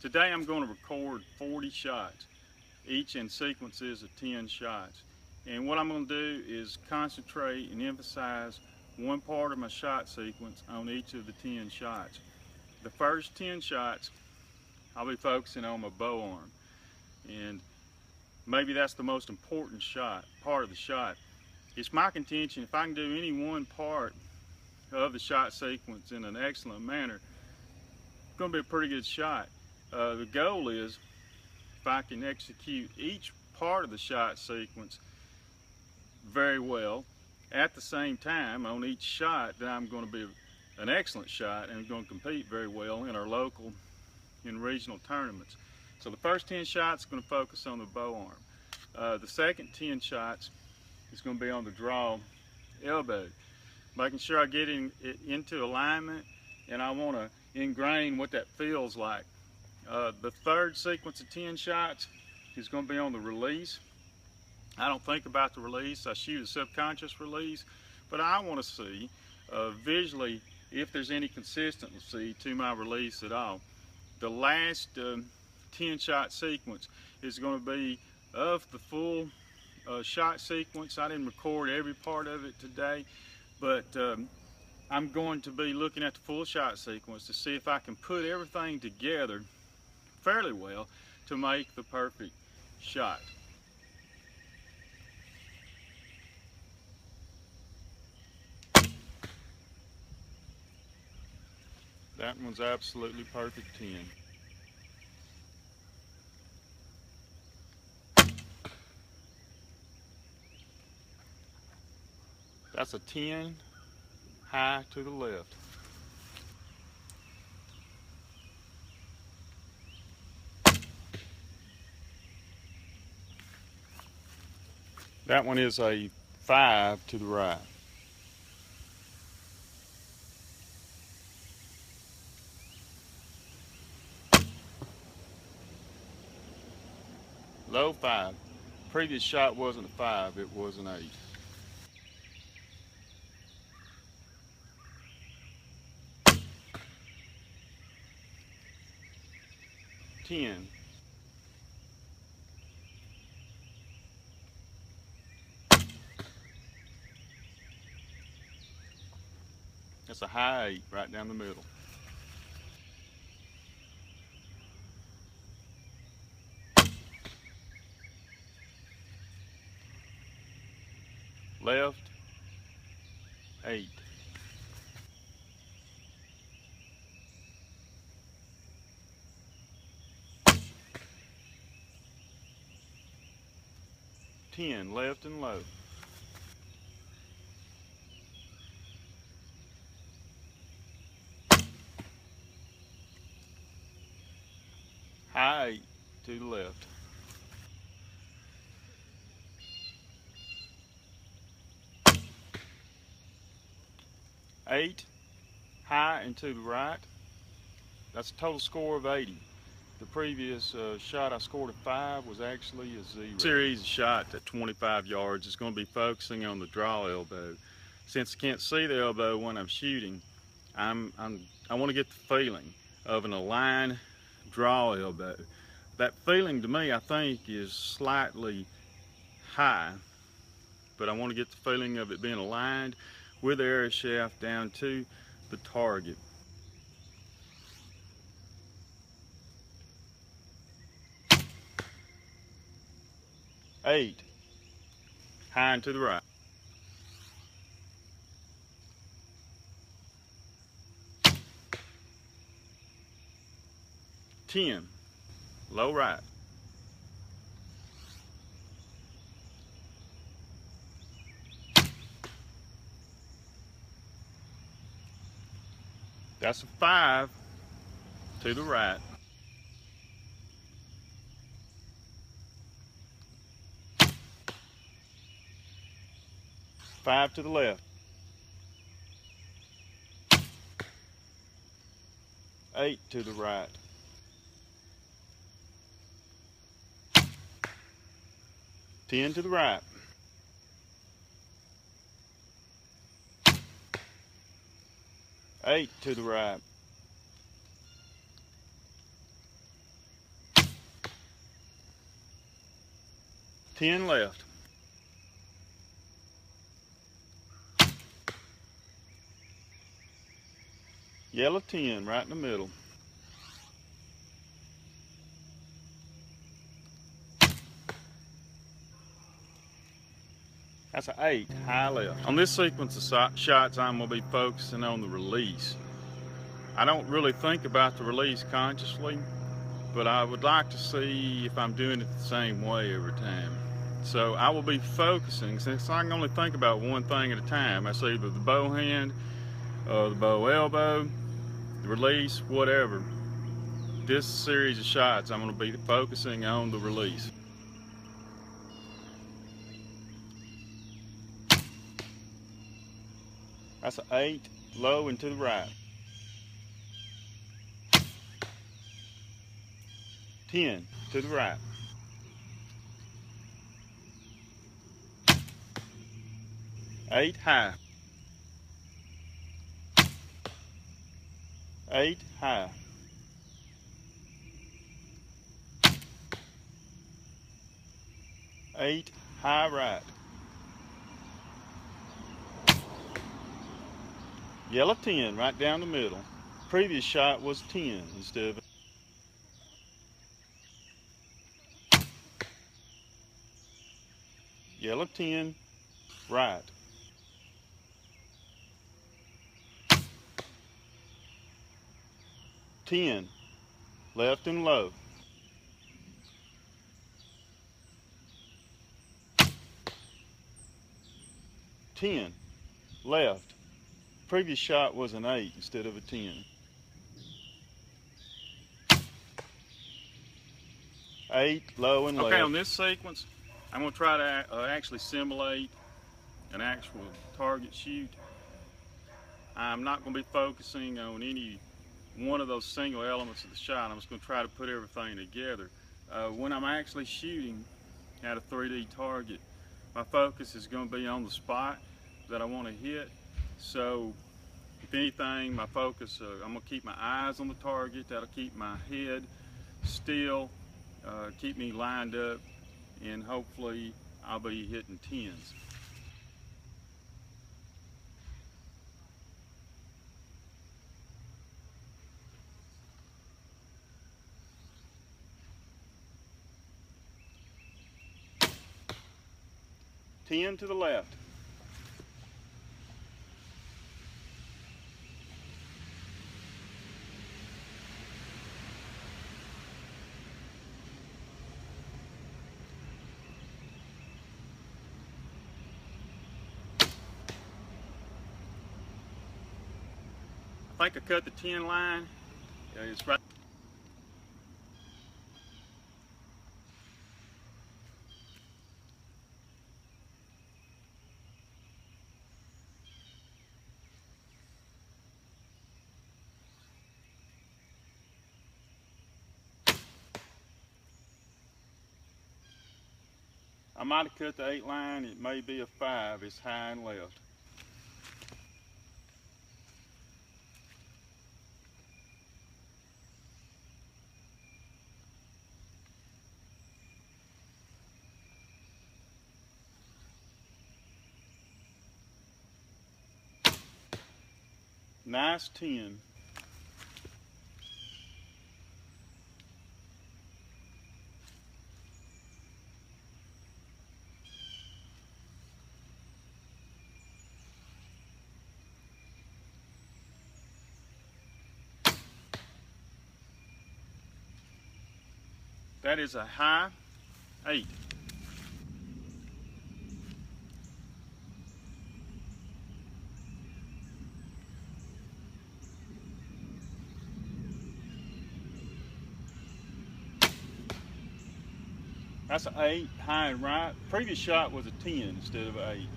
Today I'm going to record 40 shots, each in sequences of 10 shots. And what I'm going to do is concentrate and emphasize one part of my shot sequence on each of the 10 shots. The first 10 shots, I'll be focusing on my bow arm. And maybe that's the most important part of the shot. It's my contention, if I can do any one part of the shot sequence in an excellent manner, it's going to be a pretty good shot. The goal is, if I can execute each part of the shot sequence very well at the same time on each shot, then I'm going to be an excellent shot and going to compete very well in our local and regional tournaments. So the first 10 shots are going to focus on the bow arm. The second 10 shots is going to be on the draw elbow, making sure I get into alignment, and I want to ingrain what that feels like. The third sequence of 10 shots is going to be on the release. I don't think about the release. I shoot a subconscious release, but I want to see visually if there's any consistency to my release at all. The last 10 shot sequence is going to be of the full shot sequence. I didn't record every part of it today, but I'm going to be looking at the full shot sequence to see if I can put everything together fairly well to make the perfect shot. That one's absolutely perfect 10. That's a 10 high to the left. That one is a 5 to the right. Low 5. Previous shot wasn't a 5, it was an 8. Ten. That's a high 8 right down the middle. Left 8. Ten, left and low. High 8 to the left. Eight, high and to the right. That's a total score of 80. The previous shot I scored a 5 was actually a 0. Series shot at 25 yards is going to be focusing on the draw elbow. Since I can't see the elbow when I'm shooting, I want to get the feeling of an aligned draw elbow. That feeling to me, I think, is slightly high, but I want to get the feeling of it being aligned with the arrow shaft down to the target. Eight, high and to the right. 10, low right. 5 to the right. 5 to the left. 8 to the right. 10 to the right. 8 to the right. 10 left. Yellow 10 right in the middle. That's an 8, high left. On this sequence of shots, I'm going to be focusing on the release. I don't really think about the release consciously, but I would like to see if I'm doing it the same way every time. So I will be focusing, since I can only think about one thing at a time. That's either the bow hand, the bow elbow, the release, whatever. This series of shots, I'm going to be focusing on the release. That's an 8, low and to the right. 10, to the right. 8, high. 8, high. 8, high right. Yellow 10 right down the middle. Previous shot was 10 instead of. Yellow 10 right. 10 left and low. 10 left. Previous shot was an 8 instead of a 10. 8, low and left. Okay, on this sequence, I'm going to try to actually simulate an actual target shoot. I'm not going to be focusing on any one of those single elements of the shot. I'm just going to try to put everything together. When I'm actually shooting at a 3D target, my focus is going to be on the spot that I want to hit. So if anything, my focus, I'm going to keep my eyes on the target. That'll keep my head still, keep me lined up, and hopefully I'll be hitting 10s. Ten to the left. I think I cut the 10 line. It's right. I might have cut the 8 line. It may be a 5. It's high and left. Nice 10. That is a high 8. That's an 8, high and right. Previous shot was a 10 instead of an 8.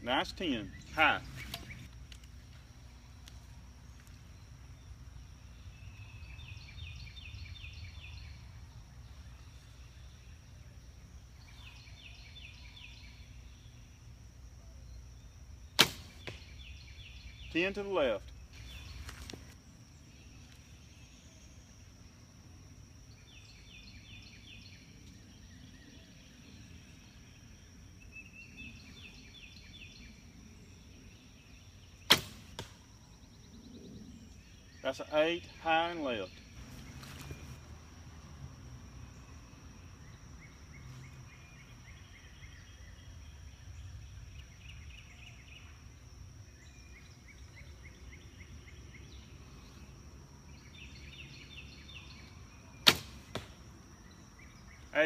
Nice 10, high. 10 to the left. That's an 8 high and left.